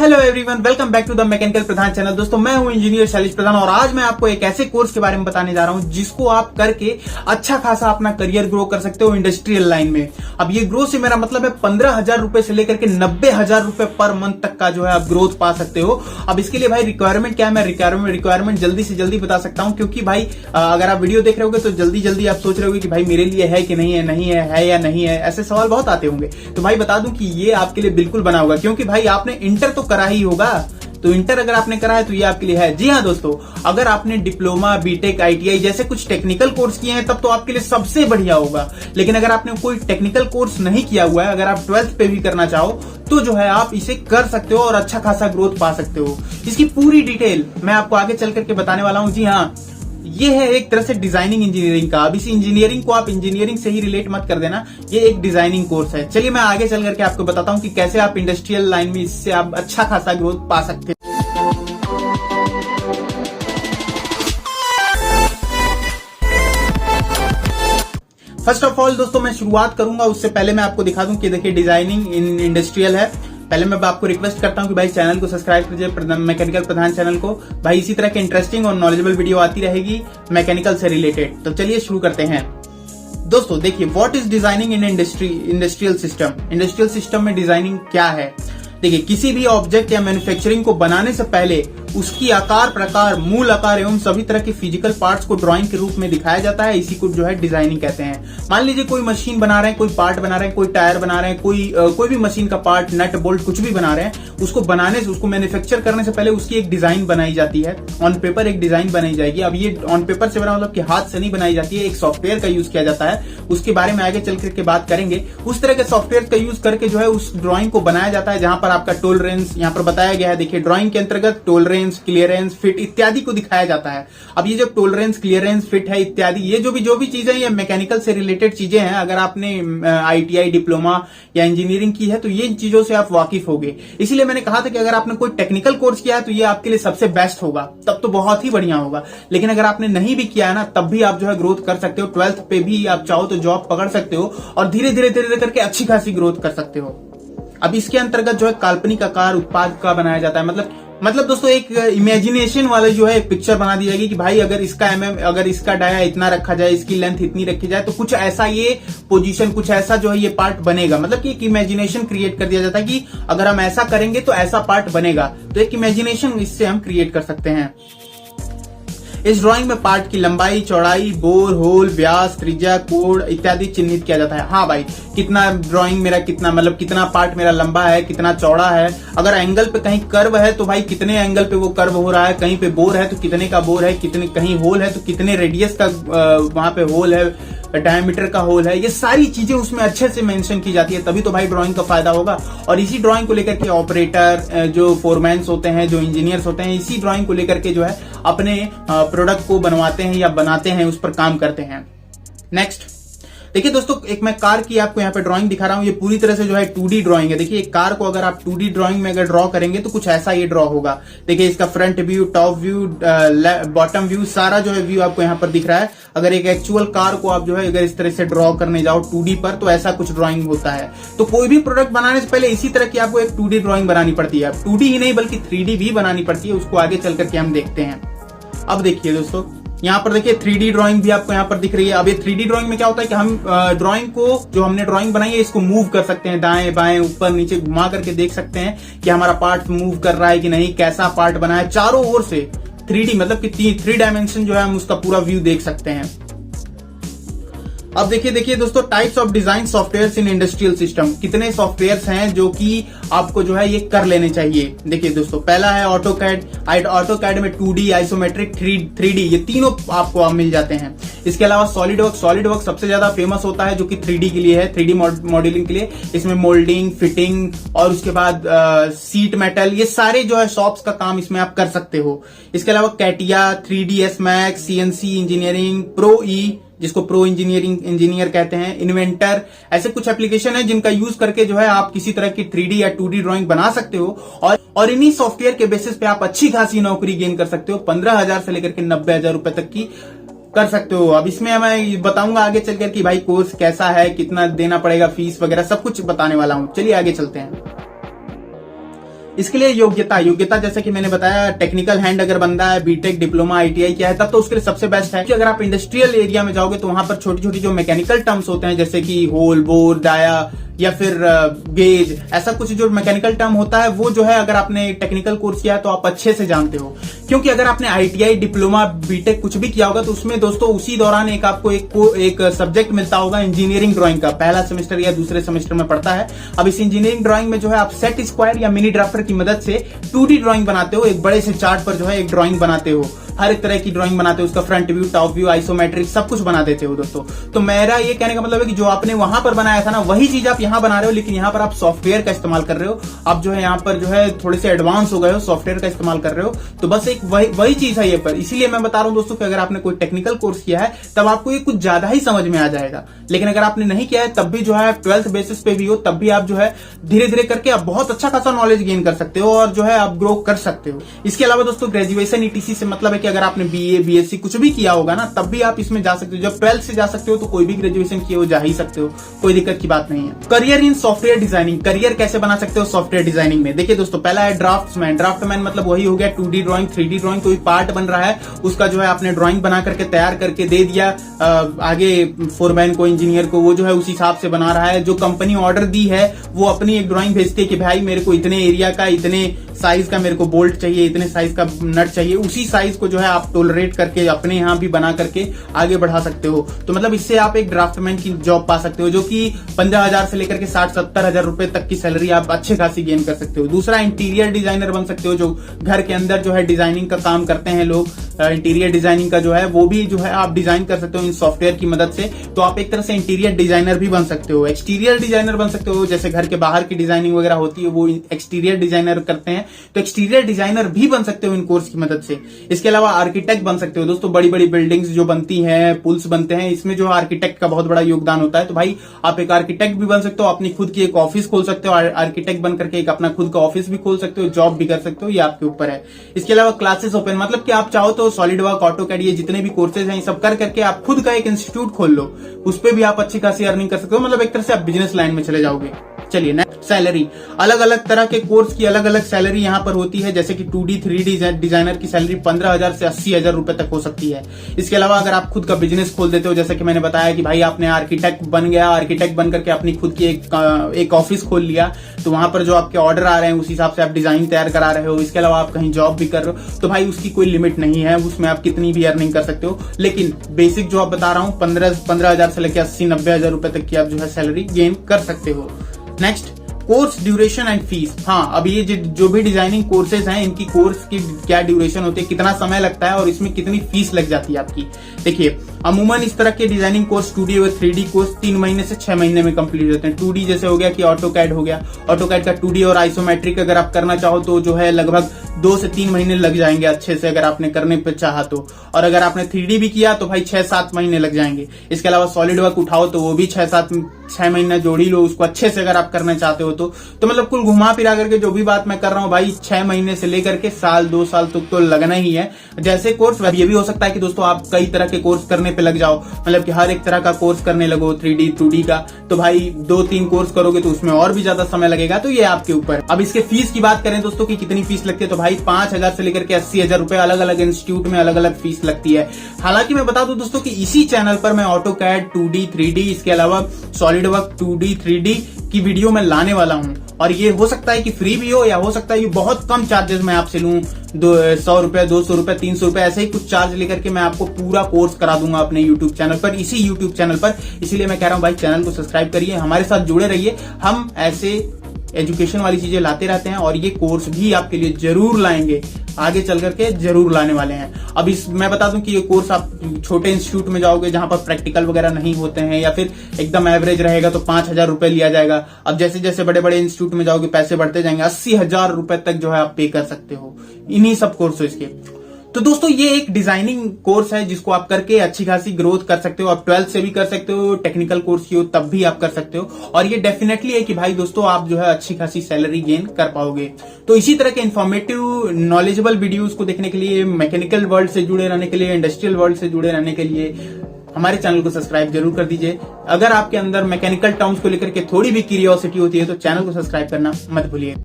Hello everyone, welcome back to the mechanical Pradhan channel. दोस्तों, मैं हूं इंजीनियर शैलेश प्रधान और आज मैं आपको एक ऐसे कोर्स के बारे में बताने जा रहा हूं जिसको आप करके अच्छा खासा अपना करियर ग्रो कर सकते हो इंडस्ट्रियल लाइन में। अब ये ग्रो से मेरा मतलब है 15,000 रुपए से लेकर के 90,000 रुपए पर मंथ तक का जो है आप ग्रोथ पा सकते हो। अब इसके लिए भाई रिक्वायरमेंट क्या है, मैं रिक्वायरमेंट जल्दी से जल्दी बता सकता हूं, क्योंकि भाई अगर आप वीडियो देख रहे होगे तो जल्दी जल्दी आप सोच रहे होगे कि भाई मेरे लिए है कि नहीं है या नहीं है, ऐसे सवाल बहुत आते होंगे। तो भाई बता दूं कि ये आपके लिए बिल्कुल बना होगा, क्योंकि भाई आपने इंटर तो करा ही होगा। तो इंटर अगर आपने करा है तो ये आपके लिए है। जी हाँ दोस्तों, अगर आपने डिप्लोमा, बीटेक, आईटीआई जैसे कुछ टेक्निकल कोर्स किए हैं तब तो आपके लिए सबसे बढ़िया होगा। लेकिन अगर आपने कोई टेक्निकल कोर्स नहीं किया हुआ है, अगर आप 12th पे भी करना चाहो तो जो है आप इसे कर सकते हो और अच्छा खासा ग्रोथ पा सकते हो। इसकी पूरी डिटेल मैं आपको आगे चल करके बताने वाला हूं। जी हाँ, ये है एक तरह से डिजाइनिंग इंजीनियरिंग का। अब इस इंजीनियरिंग को आप इंजीनियरिंग से ही रिलेट मत कर देना, ये एक डिजाइनिंग कोर्स है। चलिए मैं आगे चल करके आपको बताता हूं कि कैसे आप इंडस्ट्रियल लाइन में इससे आप अच्छा खासा ग्रोथ पा सकते हैं। फर्स्ट ऑफ ऑल दोस्तों, मैं शुरुआत करूंगा उससे पहले मैं आपको दिखा दूं कि देखिए डिजाइनिंग इन इंडस्ट्रियल है। पहले मैं आपको रिक्वेस्ट करता हूं कि भाई चैनल को सब्सक्राइब कीजिए, मैकेनिकल प्रधान चैनल को। भाई इसी तरह के इंटरेस्टिंग और नॉलेजेबल वीडियो आती रहेगी मैकेनिकल से रिलेटेड। तो चलिए शुरू करते हैं। दोस्तों देखिए, what is designing in industrial system. Industrial system में डिजाइनिंग क्या है? देखिए, किसी भी ऑब्जेक्ट या मैन्युफैक्चरिंग को बनाने से पहले उसकी आकार, प्रकार, मूल आकार एवं सभी तरह के फिजिकल पार्ट्स को ड्राइंग के रूप में दिखाया जाता है। इसी को जो है डिजाइनिंग कहते हैं। मान लीजिए कोई मशीन बना रहे हैं, कोई पार्ट बना रहे हैं, कोई टायर बना रहे हैं, कोई भी मशीन का पार्ट, नट बोल्ट कुछ भी बना रहे हैं, उसको बनाने से, उसको मैन्युफैक्चर करने से पहले उसकी एक डिजाइन बनाई जाती है। ऑन पेपर एक डिजाइन बनाई जाएगी। अब ये ऑन पेपर से बना मतलब कि हाथ से नहीं बनाई जाती है, एक सॉफ्टवेयर का यूज किया जाता है। उसके बारे में आगे चल करके बात करेंगे। उस तरह के सॉफ्टवेयर का यूज करके जो है उस ड्राइंग को बनाया जाता है, जहां पर आपका टॉलरेंस यहाँ पर बताया गया है। देखिए, ड्राइंग के अंतर्गत टॉलरेंस, क्लियरेंस, फिट इत्यादि को दिखाया जाता है। अब ये जो टॉलरेंस, क्लियरेंस, फिट है इत्यादि, ये जो भी चीजें ये मैकेनिकल से रिलेटेड चीजें हैं। अगर आपने आईटीआई, डिप्लोमा या इंजीनियरिंग की है तो ये चीजों से आप वाकिफ होंगे। इसीलिए मैंने कहा था कि अगर आपने कोई टेक्निकल कोर्स किया है तो ये आपके लिए सबसे बेस्ट होगा, तब तो बहुत ही बढ़िया होगा। लेकिन अगर आपने नहीं भी किया है ना, तब भी आप जो है ग्रोथ कर सकते हो। 12th पे भी आप चाहो तो जॉब पकड़ सकते हो और धीरे धीरे करके अच्छी खासी ग्रोथ कर सकते हो। अब इसके अंतर्गत जो है काल्पनिक आकार उत्पाद का बनाया जाता है। मतलब दोस्तों एक इमेजिनेशन वाले जो है एक पिक्चर बना दी जाएगी कि भाई अगर इसका डाया इतना रखा जाए, इसकी लेंथ इतनी रखी जाए तो कुछ ऐसा ये पोजीशन, कुछ ऐसा जो है ये पार्ट बनेगा। मतलब कि एक इमेजिनेशन क्रिएट कर दिया जाता है कि अगर हम ऐसा करेंगे तो ऐसा पार्ट बनेगा। तो एक इमेजिनेशन इससे हम क्रिएट कर सकते हैं। इस ड्राइंग में पार्ट की लंबाई, चौड़ाई, बोर, होल, व्यास, त्रिज्या, कोण इत्यादि चिन्हित किया जाता है। हाँ भाई, कितना ड्राइंग मेरा कितना पार्ट मेरा लंबा है, कितना चौड़ा है। अगर एंगल पे कहीं कर्व है तो भाई कितने एंगल पे वो कर्व हो रहा है, कहीं पे बोर है तो कितने का बोर है, कहीं होल है तो कितने रेडियस का वहां पे होल है, डायमीटर का होल है। ये सारी चीजें उसमें अच्छे से मेंशन की जाती है, तभी तो भाई ड्राइंग का फायदा होगा। और इसी ड्राइंग को लेकर के ऑपरेटर, जो फोरमैन्स होते हैं, जो इंजीनियर्स होते हैं, इसी ड्राइंग को लेकर के जो है अपने प्रोडक्ट को बनवाते हैं या बनाते हैं, उस पर काम करते हैं। नेक्स्ट देखिए दोस्तों, एक मैं कार की आपको यहाँ पे ड्राइंग दिखा रहा हूँ। ये पूरी तरह से जो है 2D ड्राइंग है। देखिए, एक कार को अगर आप 2D ड्राइंग में अगर ड्रॉ करेंगे तो कुछ ऐसा ये ड्रॉ होगा। देखिए, इसका front view, top view, bottom view, सारा जो है व्यू आपको यहाँ पर दिख रहा है। अगर एक एक्चुअल कार को आप जो है अगर इस तरह से ड्रॉ करने जाओ 2D पर, तो ऐसा कुछ ड्राइंग होता है। तो कोई भी प्रोडक्ट बनाने से पहले इसी तरह की आपको एक 2D ड्राइंग बनानी पड़ती है। 2D ही नहीं बल्कि 3D भी बनानी पड़ती है। उसको आगे चल करके हम देखते हैं। अब देखिए दोस्तों, यहाँ पर देखिए 3D ड्राइंग भी आपको यहाँ पर दिख रही है। अब ये 3D ड्राइंग में क्या होता है कि हम ड्राइंग को, जो हमने ड्राइंग बनाई है, इसको मूव कर सकते हैं, दाएं बाएं ऊपर नीचे घुमा करके देख सकते हैं कि हमारा पार्ट मूव कर रहा है कि नहीं, कैसा पार्ट बना है। चारों ओर से 3D मतलब कि 3 डायमेंशन जो है हम उसका पूरा व्यू देख सकते हैं। अब देखिए दोस्तों, types of design software in industrial system. कितने सॉफ्टवेयर्स हैं जो कि आपको जो है ये कर लेने चाहिए। देखिए दोस्तों, पहला है ऑटोकैड। ऑटोकैड में 2D, आइसोमेट्रिक, 3D ये तीनों आपको मिल जाते हैं। इसके अलावा सॉलिडवर्क सबसे ज्यादा फेमस होता है, जो कि 3D के लिए है, 3D मॉडलिंग के लिए। इसमें मोल्डिंग, फिटिंग और उसके बाद सीट मेटल, ये सारे जो है शॉप्स का काम इसमें आप कर सकते हो। इसके अलावा CATIA, 3ds max, CNC engineering, Pro E, जिसको प्रो इंजीनियर कहते हैं, इन्वेंटर, ऐसे कुछ एप्लीकेशन है जिनका यूज करके जो है आप किसी तरह की 3D या 2D ड्राइंग बना सकते हो। और इन्हीं सॉफ्टवेयर के बेसिस पे आप अच्छी खासी नौकरी गेन कर सकते हो। 15,000 से लेकर के 90,000 रुपए तक की कर सकते हो। अब इसमें मैं बताऊंगा आगे चलकर कि भाई कोर्स कैसा है, कितना देना पड़ेगा, फीस वगैरह सब कुछ बताने वाला हूं। चलिए आगे चलते हैं। इसके लिए योग्यता जैसे कि मैंने बताया, टेक्निकल हैंड अगर बंदा है, बीटेक, डिप्लोमा, आईटीआई किया है, तब तो उसके लिए सबसे बेस्ट है कि अगर आप इंडस्ट्रियल एरिया में जाओगे तो वहां पर छोटी छोटी जो मैकेनिकल टर्म्स होते हैं, जैसे कि होल, बोर, डाया या फिर गेज, ऐसा कुछ जो मैकेनिकल टर्म होता है, वो जो है अगर आपने टेक्निकल कोर्स किया है तो आप अच्छे से जानते हो। क्योंकि अगर आपने आईटीआई, डिप्लोमा, बीटेक कुछ भी किया होगा तो उसमें दोस्तों उसी दौरान आपको एक सब्जेक्ट मिलता होगा इंजीनियरिंग ड्राइंग का, पहला सेमेस्टर या दूसरे सेमेस्टर में पढ़ता है। अब इस इंजीनियरिंग ड्राइंग में जो है आप सेट स्क्वायर या मिनी ड्राफ्टर की मदद से 2D ड्राइंग बनाते हो, एक बड़े से चार्ट पर जो है एक ड्राइंग बनाते हो, हर एक तरह की ड्राइंग बनाते हो, उसका front view, top view, isometric सब कुछ बना देते हो दोस्तों। तो मेरा ये कहने का मतलब है कि जो आपने वहां पर बनाया था ना, वही चीज आप यहां बना रहे हो, लेकिन यहां पर आप सॉफ्टवेयर का इस्तेमाल कर रहे हो। आप जो है यहां पर जो है थोड़े से एडवांस हो गए हो, सॉफ्टवेयर का इस्तेमाल कर रहे हो। तो बस एक वही चीज है ये पर, इसीलिए मैं बता रहा हूं दोस्तों कि अगर आपने कोई टेक्निकल कोर्स किया है तब आपको ये कुछ ज्यादा ही समझ में आ जाएगा, लेकिन अगर आपने नहीं किया है तब भी जो है 12th बेसिस पे भी हो, तब भी आप जो है धीरे धीरे करके आप बहुत अच्छा खासा नॉलेज गेन कर सकते हो और जो है आप ग्रो कर सकते हो। इसके अलावा दोस्तों ग्रेजुएशन ईटीसी से मतलब है कि अगर आपने बीए, बीएससी कुछ भी किया होगा ना, तब भी आप इसमें जा सकते हो। जब 12th से जा सकते हो तो कोई भी ग्रेजुएशन किए हो जा ही सकते हो, कोई दिक्कत की बात नहीं है। Career in software designing, career कैसे बना सकते हो सॉफ्टवेयर डिजाइनिंग में? देखिए दोस्तों, पहला है ड्राफ्ट्समैन। ड्राफ्टमैन मतलब वही हो गया 2D ड्राइंग, 3D ड्राइंग, कोई पार्ट बन रहा है उसका जो है आपने ड्राइंग बना करके तैयार करके दे दिया आगे फोरमैन को, इंजीनियर को, वो जो है उस हिसाब से बना रहा है। जो कंपनी ऑर्डर दी है वो अपनी एक ड्राइंग भेजती है कि भाई मेरे को इतने एरिया का, इतने साइज का मेरे को बोल्ट चाहिए, इतने साइज का नट चाहिए, उसी साइज को जो है आप टोलरेट करके अपने यहाँ भी बना करके आगे बढ़ा सकते हो। तो मतलब इससे आप एक ड्राफ्टमैन की जॉब पा सकते हो, जो कि 15,000 से लेकर के 60-70 हजार रुपए तक की सैलरी आप अच्छे खासी गेन कर सकते हो। दूसरा, इंटीरियर डिजाइनर बन सकते हो, जो घर के अंदर जो है डिजाइनिंग का काम करते हैं लोग, इंटीरियर डिजाइनिंग का जो है वो भी जो है आप डिजाइन कर सकते हो इन सॉफ्टवेयर की मदद से। तो आप एक तरह से इंटीरियर डिजाइनर भी बन सकते हो। एक्सटीरियर डिजाइनर बन सकते हो, जैसे घर के बाहर की डिजाइनिंग वगैरह होती है वो एक्सटीरियर डिजाइनर करते हैं, तो एक्सटीरियर डिजाइनर भी बन सकते हो इन कोर्स की मदद से। इसके अलावा आर्किटेक्ट बन सकते हो दोस्तों, बड़ी बड़ी बिल्डिंग्स जो बनती हैं, पुल्स बनते हैं, इसमें जो आर्किटेक्ट का बहुत बड़ा योगदान होता है। तो भाई आप एक आर्किटेक्ट भी बन सकते हो, अपनी खुद की एक ऑफिस खोल सकते हो, आर्किटेक्ट बन करके एक अपना खुद का ऑफिस भी खोल सकते हो, जॉब भी कर सकते हो, ये आपके ऊपर है। इसके अलावा क्लासेस ओपन, मतलब कि आप चाहो तो सॉलिड वर्क, ऑटोकैड, ये जितने भी कोर्सेज हैं सब कर करके आप खुद का एक इंस्टीट्यूट खोल लो, उस पर भी आप अच्छी खासी अर्निंग कर सकते हो। मतलब एक तरह से आप बिजनेस लाइन में चले जाओगे। चलिए ना, सैलरी, अलग अलग तरह के कोर्स की अलग अलग सैलरी यहाँ पर होती है। जैसे कि 2D 3D डिजाइनर की सैलरी 15,000 से 80,000 रुपए तक हो सकती है। इसके अलावा अगर आप खुद का बिजनेस खोल देते हो, जैसे कि मैंने बताया कि भाई आपने आर्किटेक्ट बन गया, आर्किटेक्ट बन करके अपनी खुद की एक ऑफिस खोल लिया, तो वहां पर जो आपके ऑर्डर आ रहे हैं उस हिसाब से आप डिजाइन तैयार करा रहे हो। इसके अलावा आप कहीं जॉब भी कर रहे हो, तो भाई उसकी कोई लिमिट नहीं है, उसमें आप कितनी भी अर्निंग कर सकते हो। लेकिन बेसिक जो आप बता रहा हूँ 15,000 से लेकर 80-90,000 रुपए तक की आप जो है सैलरी गेन कर सकते हो। Next, course duration and fees. हाँ, अब ये जो भी डिजाइनिंग कोर्सेज हैं, इनकी कोर्स की क्या ड्यूरेशन होती है, कितना समय लगता है और इसमें कितनी फीस लग जाती है आपकी। देखिए, अमूमन इस तरह के डिजाइनिंग कोर्स 2D और 3D कोर्स 3 महीने से 6 महीने में कंप्लीट होते हैं। 2D जैसे हो गया कि ऑटोकैड हो गया, ऑटोकैड का 2D और आइसोमेट्रिक अगर आप करना चाहो तो जो है लगभग 2 से 3 महीने लग जाएंगे अच्छे से, अगर आपने करने पे चाहा तो। और अगर आपने 3D भी किया तो भाई 6-7 महीने लग जाएंगे। इसके अलावा सॉलिड वर्क उठाओ तो वो भी 6 महीना जोड़ ही लो उसको अच्छे से, अगर आप करना चाहते हो तो मतलब कुल घुमा फिरा करके जो भी बात मैं कर रहा हूँ भाई 6 महीने से लेकर के साल 2 साल तक तो लगना ही है। जैसे कोर्स, ये भी हो सकता है कि दोस्तों आप कई तरह के कोर्स करने पे लग जाओ, मतलब कि हर एक तरह का कोर्स करने लगो 3D 2D का, तो भाई 2-3 कोर्स करोगे तो उसमें और भी ज्यादा समय लगेगा। तो ये आपके ऊपर। अब इसके फीस की बात करें दोस्तों कि कितनी फीस लगती है, तो भाई 5,000 से लेकर के 80,000 रुपए अलग अलग इंस्टीट्यूट में अलग अलग फीस लगती है। हालांकि मैं बता दूं दोस्तों कि इसी चैनल पर मैं ऑटोकैड 2D 3D, इसके अलावा सॉलिड वर्क 2D 3D की वीडियो में लाने वाला हूं, और ये हो सकता है कि फ्री भी हो या हो सकता है कि बहुत कम चार्जेस मैं आपसे लूं, 100 रुपए, 200 रुपए, 300 रुपए, ऐसे ही कुछ चार्ज लेकर के मैं आपको पूरा कोर्स करा दूंगा अपने यूट्यूब चैनल पर, इसी यूट्यूब चैनल पर। इसीलिए मैं कह रहा हूं भाई चैनल को सब्सक्राइब करिए, हमारे साथ जुड़े रहिए। हम ऐसे एजुकेशन वाली चीजें लाते रहते हैं और ये कोर्स भी आपके लिए जरूर लाएंगे, आगे चल करके जरूर लाने वाले हैं। अब मैं बता दूं कि ये कोर्स आप छोटे इंस्टीट्यूट में जाओगे जहां पर प्रैक्टिकल वगैरह नहीं होते हैं या फिर एकदम एवरेज रहेगा तो 5,000 रुपए लिया जाएगा। अब जैसे जैसे बड़े बड़े इंस्टीट्यूट में जाओगे पैसे बढ़ते जाएंगे, 80,000 रुपए तक जो है आप पे कर सकते हो इन्हीं सब कोर्सेज के। तो दोस्तों ये एक डिजाइनिंग कोर्स है जिसको आप करके अच्छी खासी ग्रोथ कर सकते हो। आप 12th से भी कर सकते हो, टेक्निकल कोर्स की हो तब भी आप कर सकते हो, और ये डेफिनेटली है कि भाई दोस्तों आप जो है अच्छी खासी सैलरी गेन कर पाओगे। तो इसी तरह के इन्फॉर्मेटिव नॉलेजेबल वीडियोस को देखने के लिए, मैकेनिकल वर्ल्ड से जुड़े रहने के लिए, इंडस्ट्रियल वर्ल्ड से जुड़े रहने के लिए हमारे चैनल को सब्सक्राइब जरूर कर दीजिए। अगर आपके अंदर मैकेनिकल टर्म्स को लेकर के थोड़ी भी क्यूरियोसिटी होती है तो चैनल को सब्सक्राइब करना मत भूलिए।